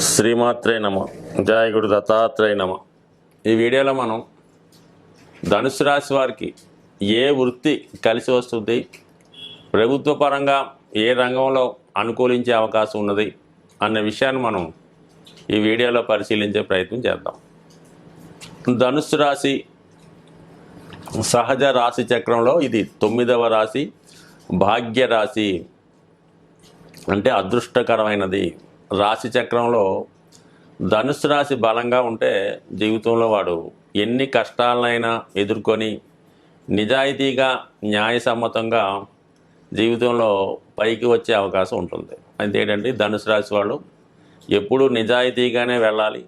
శ్రీమాత్రే నమ. జయ గురు దత్తాత్రేయ నమ. ఈ వీడియోలో మనం ధనుసు రాశి వారికి ఏ వృత్తి కలిసి వస్తుంది, ప్రభుత్వ పరంగా ఏ రంగంలో అనుకూలించే అవకాశం ఉన్నది అన్న విషయాన్ని మనం ఈ వీడియోలో పరిశీలించే ప్రయత్నం చేద్దాం. ధనుసు రాశి సహజ రాశి చక్రంలో ఇది 9వ రాశి, భాగ్య రాశి అంటే అదృష్టకరమైనది. రాశి చక్రంలో ధనుసు రాశి బలంగా ఉంటే జీవితంలో వాడు ఎన్ని కష్టాలనైనా ఎదుర్కొని నిజాయితీగా న్యాయసమ్మతంగా జీవితంలో పైకి వచ్చే అవకాశం ఉంటుంది. అంతేంటంటే ధనుసు రాశి వాళ్ళు ఎప్పుడూ నిజాయితీగానే వెళ్ళాలి,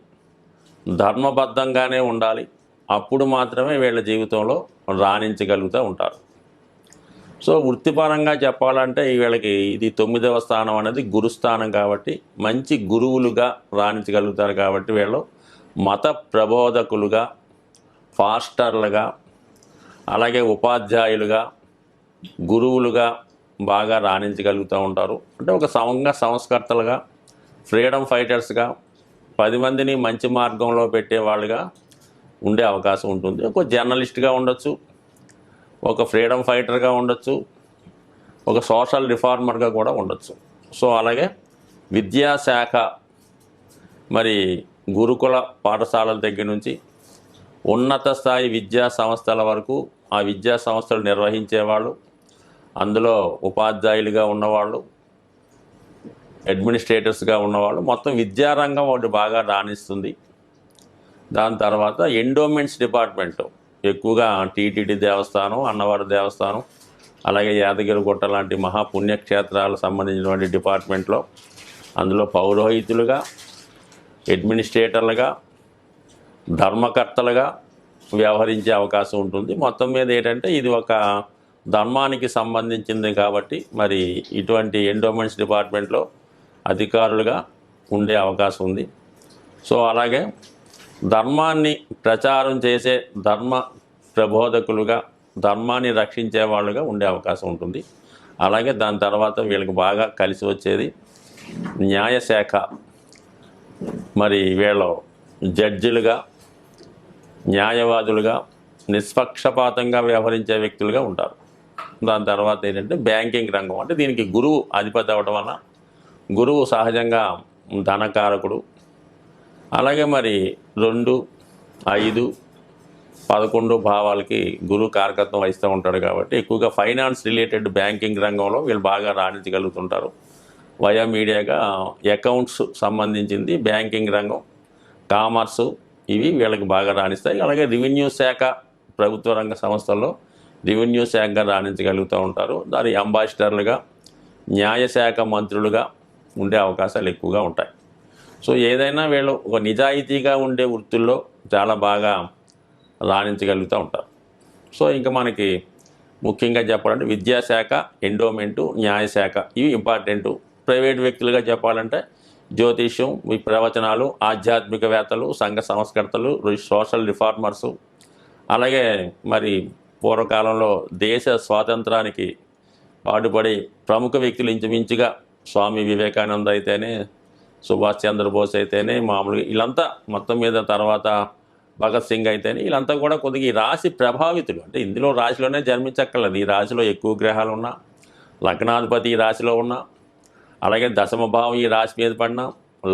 ధర్మబద్ధంగానే ఉండాలి. అప్పుడు మాత్రమే వీళ్ళ జీవితంలో రాణించగలుగుతూ ఉంటారు. సో వృత్తిపరంగా చెప్పాలంటే వీళ్ళకి ఇది 9వ స్థానం అనేది గురుస్థానం కాబట్టి మంచి గురువులుగా రాణించగలుగుతారు. కాబట్టి వీళ్ళు మత ప్రబోధకులుగా, ఫాస్టర్లుగా, అలాగే ఉపాధ్యాయులుగా, గురువులుగా బాగా రాణించగలుగుతూ ఉంటారు. అంటే ఒక సంస్కర్తలుగా, ఫ్రీడమ్ ఫైటర్స్గా, 10 మందిని మంచి మార్గంలో పెట్టేవాళ్ళుగా ఉండే అవకాశం ఉంటుంది. ఒక జర్నలిస్ట్గా ఉండొచ్చు, ఒక ఫ్రీడమ్ ఫైటర్గా ఉండొచ్చు, ఒక సోషల్ రిఫార్మర్గా కూడా ఉండొచ్చు. సో అలాగే విద్యాశాఖ, మరి గురుకుల పాఠశాలల దగ్గర నుంచి ఉన్నత స్థాయి విద్యా సంస్థల వరకు ఆ విద్యా సంస్థలు నిర్వహించేవాళ్ళు, అందులో ఉపాధ్యాయులుగా ఉన్నవాళ్ళు, అడ్మినిస్ట్రేటర్స్గా ఉన్నవాళ్ళు, మొత్తం విద్యారంగం ఒకటి బాగా రాణిస్తుంది. దాని తర్వాత ఎండోమెంట్స్ డిపార్ట్మెంటు ఎక్కువగా టీటీడీ దేవస్థానం, అన్నవరం దేవస్థానం, అలాగే యాదగిరిగుట్ట లాంటి మహాపుణ్యక్షేత్రాలకు సంబంధించినటువంటి డిపార్ట్మెంట్లో అందులో పౌరోహితులుగా, అడ్మినిస్ట్రేటర్లుగా, ధర్మకర్తలుగా వ్యవహరించే అవకాశం ఉంటుంది. మొత్తం మీద ఏంటంటే ఇది ఒక ధర్మానికి సంబంధించింది కాబట్టి మరి ఇటువంటి ఎండోమెంట్స్ డిపార్ట్మెంట్లో అధికారులుగా ఉండే అవకాశం ఉంది. సో అలాగే ధర్మాన్ని ప్రచారం చేసే ధర్మ ప్రబోధకులుగా, ధర్మాన్ని రక్షించే వాళ్ళుగా ఉండే అవకాశం ఉంటుంది. అలాగే దాని తర్వాత వీళ్ళకి బాగా కలిసి వచ్చేది న్యాయశాఖ. మరి వీళ్ళు జడ్జిలుగా, న్యాయవాదులుగా, నిష్పక్షపాతంగా వ్యవహరించే వ్యక్తులుగా ఉంటారు. దాని తర్వాత ఏంటంటే బ్యాంకింగ్ రంగం. అంటే దీనికి గురువు అధిపతి అవ్వడం వల్ల గురువు సహజంగా ధనకారకుడు. అలాగే మరి 2, 5, 11 భావాలకి గురువు కారకత్వం వహిస్తూ ఉంటాడు కాబట్టి ఎక్కువగా ఫైనాన్స్ రిలేటెడ్ బ్యాంకింగ్ రంగంలో వీళ్ళు బాగా రాణించగలుగుతుంటారు. వయా మీడియాగా అకౌంట్స్ సంబంధించింది బ్యాంకింగ్ రంగం, కామర్సు ఇవి వీళ్ళకి బాగా రాణిస్తాయి. అలాగే రెవెన్యూ శాఖ, ప్రభుత్వ రంగ సంస్థల్లో రెవెన్యూ శాఖగా రాణించగలుగుతూ ఉంటారు. దాని అంబాసిడర్లుగా, న్యాయశాఖ మంత్రులుగా ఉండే అవకాశాలు ఎక్కువగా ఉంటాయి. సో ఏదైనా వీళ్ళు ఒక నిజాయితీగా ఉండే వృత్తుల్లో చాలా బాగా రాణించగలుగుతూ ఉంటారు. సో ఇంకా మనకి ముఖ్యంగా చెప్పాలంటే విద్యాశాఖ, ఎండోమెంటు, న్యాయశాఖ ఇవి ఇంపార్టెంటు. ప్రైవేట్ వ్యక్తులుగా చెప్పాలంటే జ్యోతిష్యం, ప్రవచనాలు, ఆధ్యాత్మికవేత్తలు, సంఘ సంస్కర్తలు, సోషల్ రిఫార్మర్సు, అలాగే మరి పూర్వకాలంలో దేశ స్వాతంత్రానికి పాటుపడి ప్రముఖ వ్యక్తులు ఇంచుమించుగా స్వామి వివేకానంద అయితేనే, సుభాష్ చంద్రబోస్ అయితేనే, మామూలుగా వీళ్ళంతా మొత్తం మీద, తర్వాత భగత్ సింగ్ అయితేనే వీళ్ళంతా కూడా కొద్దిగా ఈ రాశి ప్రభావితులు. అంటే ఇందులో రాశిలోనే జన్మించక్కర్లేదు. ఈ రాశిలో ఎక్కువ గ్రహాలు ఉన్నా, లగ్నాధిపతి ఈ రాశిలో ఉన్నా, అలాగే దశమ భావం ఈ రాశి మీద పడినా,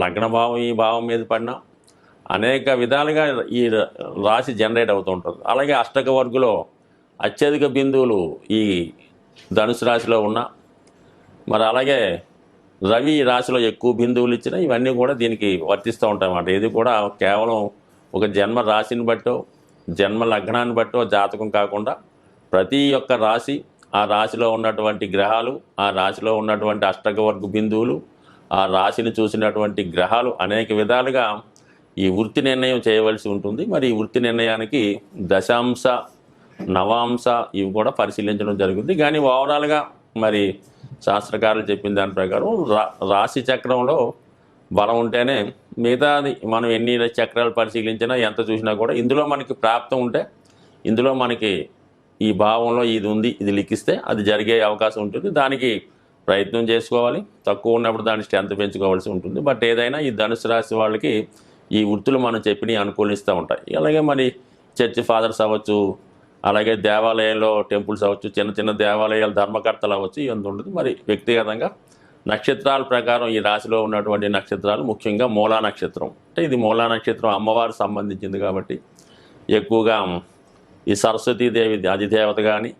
లగ్న భావం ఈ భావం మీద పడినా అనేక విధాలుగా ఈ రాశి జనరేట్ అవుతూ ఉంటుంది. అలాగే అష్టక వర్గులో అత్యధిక బిందువులు ఈ ధనుసు రాశిలో ఉన్నా, మరి అలాగే రవి రాశిలో ఎక్కువ బిందువులు ఇచ్చిన ఇవన్నీ కూడా దీనికి వర్తిస్తూ ఉంటాయి అన్నమాట. ఇది కూడా కేవలం ఒక జన్మ రాశిని బట్టో, జన్మ లగ్నాన్ని బట్టో జాతకం కాకుండా ప్రతి ఒక్క రాశి, ఆ రాశిలో ఉన్నటువంటి గ్రహాలు, ఆ రాశిలో ఉన్నటువంటి అష్టక వర్గ బిందువులు, ఆ రాశిని చూసినటువంటి గ్రహాలు అనేక విధాలుగా ఈ వృత్తి నిర్ణయం చేయవలసి ఉంటుంది. మరి ఈ వృత్తి నిర్ణయానికి దశాంశ, నవాంశ ఇవి కూడా పరిశీలించడం జరుగుతుంది. కానీ ఓవరాల్గా మరి శాస్త్రకారులు చెప్పిన దాని ప్రకారం రాశి చక్రంలో బలం ఉంటేనే మిగతాది మనం ఎన్ని చక్రాలు పరిశీలించినా, ఎంత చూసినా కూడా ఇందులో మనకి ప్రాప్తం ఉంటే, ఇందులో మనకి ఈ భావంలో ఇది ఉంది, ఇది లిఖిస్తే అది జరిగే అవకాశం ఉంటుంది. దానికి ప్రయత్నం చేసుకోవాలి, తక్కువ ఉన్నప్పుడు దాని స్ట్రెంత్ పెంచుకోవాల్సి ఉంటుంది. బట్ ఏదైనా ఈ ధనుసు రాశి వాళ్ళకి ఈ వృత్తులు మనం చెప్పినవి అనుకూలిస్తూ ఉంటాయి. అలాగే మరి చర్చ్ ఫాదర్స్ అవ్వచ్చు, అలాగే దేవాలయంలో టెంపుల్స్ అవ్వచ్చు, చిన్న చిన్న దేవాలయాల ధర్మకర్తలు అవ్వచ్చు, ఇవన్నీ ఉంటుంది. మరి వ్యక్తిగతంగా నక్షత్రాల ప్రకారం ఈ రాశిలో ఉన్నటువంటి నక్షత్రాలు ముఖ్యంగా మూలా నక్షత్రం, అంటే ఇది మూలా నక్షత్రం అమ్మవారు సంబంధించింది కాబట్టి ఎక్కువగా ఈ సరస్వతీదేవి అధిదేవత కానీ,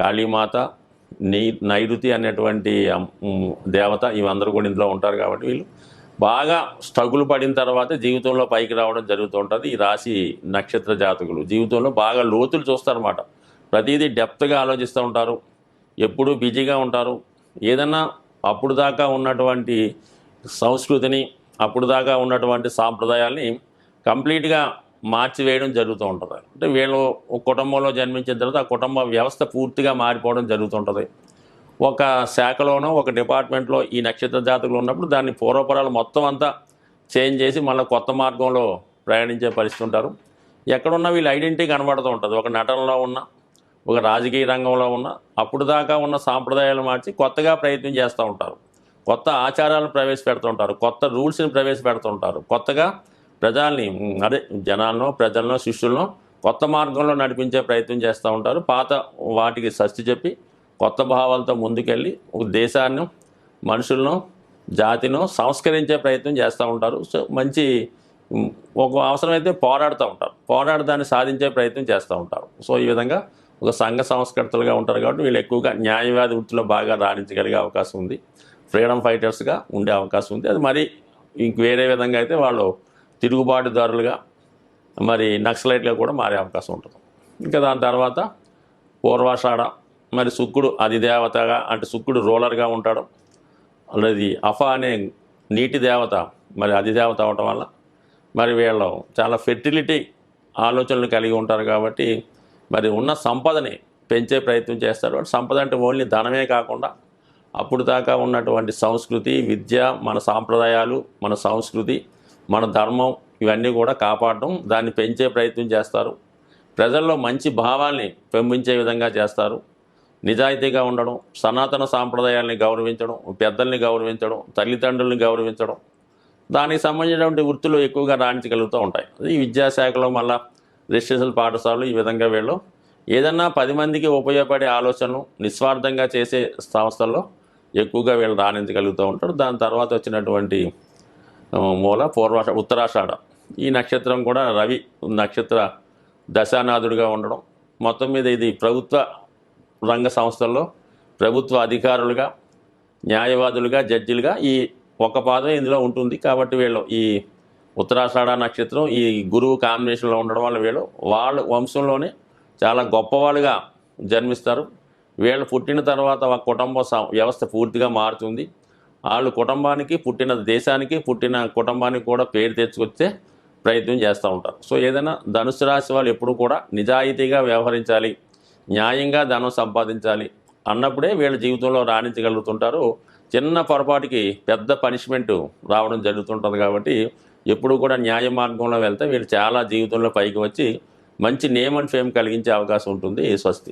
కాళీమాత, నైరుతి అనేటువంటి దేవత, ఇవందరూ కూడా ఇందులో ఉంటారు కాబట్టి వీళ్ళు బాగా స్ట్రగుల్ పడిన తర్వాత జీవితంలో పైకి రావడం జరుగుతూ ఉంటుంది. ఈ రాశి నక్షత్ర జాతకులు జీవితంలో బాగా లోతులు చూస్తారన్నమాట. ప్రతిదీ డెప్త్గా ఆలోచిస్తూ ఉంటారు, ఎప్పుడూ బిజీగా ఉంటారు. ఏదన్నా అప్పుడు దాకా ఉన్నటువంటి సంస్కృతిని, అప్పుడు దాకా ఉన్నటువంటి సాంప్రదాయాల్ని కంప్లీట్గా మార్చివేయడం జరుగుతూ ఉంటుంది. అంటే వీళ్ళు ఒక కుటుంబంలో జన్మించిన తర్వాత ఆ కుటుంబ వ్యవస్థ పూర్తిగా మారిపోవడం జరుగుతుంటుంది. ఒక శాఖలోనో ఒక డిపార్ట్మెంట్లో ఈ నక్షత్ర జాతకులు ఉన్నప్పుడు దాన్ని పూర్వపరాలు మొత్తం అంతా చేంజ్ చేసి మళ్ళీ కొత్త మార్గంలో ప్రయాణించే పరిస్థితి ఉంటారు. ఎక్కడున్నా వీళ్ళ ఐడెంటిటీ కనబడుతూ ఉంటుంది. ఒక నటనలో ఉన్న, ఒక రాజకీయ రంగంలో ఉన్న, అప్పుడు దాకా ఉన్న సాంప్రదాయాలు మార్చి కొత్తగా ప్రయత్నం చేస్తూ ఉంటారు. కొత్త ఆచారాలను ప్రవేశపెడుతూ ఉంటారు, కొత్త రూల్స్ని ప్రవేశపెడుతూ ఉంటారు. కొత్తగా ప్రజలను శిష్యులను కొత్త మార్గంలో నడిపించే ప్రయత్నం చేస్తూ ఉంటారు. పాత వాటికి షష్ఠి చెప్పి కొత్త భావాలతో ముందుకెళ్ళి ఒక దేశాన్ని, మనుషులను, జాతిను సంస్కరించే ప్రయత్నం చేస్తూ ఉంటారు. సో మంచి ఒక అవసరమైతే పోరాడుతూ ఉంటారు, దాన్ని సాధించే ప్రయత్నం చేస్తూ ఉంటారు. సో ఈ విధంగా ఒక సంఘ సంస్కర్తలుగా ఉంటారు కాబట్టి వీళ్ళు ఎక్కువగా న్యాయవాది వృత్తిలో బాగా రాణించగలిగే అవకాశం ఉంది. ఫ్రీడమ్ ఫైటర్స్గా ఉండే అవకాశం ఉంది. అది మరి ఇంక వేరే విధంగా అయితే వాళ్ళు తిరుగుబాటుదారులుగా, మరి నక్సలైట్గా కూడా మారే అవకాశం ఉంటుంది. ఇంకా దాని తర్వాత పూర్వాషాఢ, మరి శుక్రుడు అధిదేవతగా, అంటే శుక్రుడు రూలర్గా ఉంటాడు. అలాది అఫా అనే నీటి దేవత మరి అధిదేవత అవటం వల్ల మరి వీళ్ళు చాలా ఫెర్టిలిటీ ఆలోచనలు కలిగి ఉంటారు కాబట్టి మరి ఉన్న సంపదని పెంచే ప్రయత్నం చేస్తారు. సంపద అంటే ఓన్లీ ధనమే కాకుండా అప్పుడు దాకా ఉన్నటువంటి సంస్కృతి, విద్య, మన సాంప్రదాయాలు, మన సంస్కృతి, మన ధర్మం, ఇవన్నీ కూడా కాపాడడం, దాన్ని పెంచే ప్రయత్నం చేస్తారు. ప్రజల్లో మంచి భావాల్ని పెంపించే విధంగా చేస్తారు. నిజాయితీగా ఉండడం, సనాతన సాంప్రదాయాల్ని గౌరవించడం, పెద్దల్ని గౌరవించడం, తల్లిదండ్రుల్ని గౌరవించడం, దానికి సంబంధించినటువంటి వృత్తులు ఎక్కువగా రాణించగలుగుతూ ఉంటాయి. ఈ విద్యాశాఖలో మళ్ళీ రెసిడెన్షియల్ పాఠశాలలు, ఈ విధంగా వీళ్ళు ఏదన్నా 10 మందికి ఉపయోగపడే ఆలోచనలు నిస్వార్థంగా చేసే సంస్థల్లో ఎక్కువగా వీళ్ళు రాణించగలుగుతూ ఉంటారు. దాని తర్వాత వచ్చినటువంటి మూల ఉత్తరాషాఢ, ఈ నక్షత్రం కూడా రవి నక్షత్ర దశానాథుడిగా ఉండడం. మొత్తం మీద ఇది ప్రభుత్వ రంగ సంస్థల్లో ప్రభుత్వ అధికారులుగా, న్యాయవాదులుగా, జడ్జిలుగా ఈ ఒక పాదం ఇందులో ఉంటుంది. కాబట్టి వీళ్ళు ఈ ఉత్తరాషాఢ నక్షత్రం ఈ గురువు కాంబినేషన్లో ఉండడం వల్ల వీళ్ళు వాళ్ళ వంశంలోనే చాలా గొప్పవాళ్ళుగా జన్మిస్తారు. వీళ్ళు పుట్టిన తర్వాత ఒక కుటుంబ వ్యవస్థ పూర్తిగా మారుతుంది. వాళ్ళు కుటుంబానికి, పుట్టిన దేశానికి, పుట్టిన కుటుంబానికి కూడా పేరు తెచ్చుకొచ్చే ప్రయత్నం చేస్తూ ఉంటారు. సో ఏదైనా ధనుసు రాశి వాళ్ళు ఎప్పుడు కూడా నిజాయితీగా వ్యవహరించాలి, న్యాయంగా ధనం సంపాదించాలి అన్నప్పుడే వీళ్ళ జీవితంలో రాణించగలుగుతుంటారు. చిన్న పొరపాటుకి పెద్ద పనిష్మెంటు రావడం జరుగుతుంటుంది. కాబట్టి ఎప్పుడు కూడా న్యాయ మార్గంలో వెళ్తే వీళ్ళు చాలా జీవితంలో పైకి వచ్చి మంచి నేమ్ అండ్ ఫేమ్ కలిగించే అవకాశం ఉంటుంది. స్వస్తి.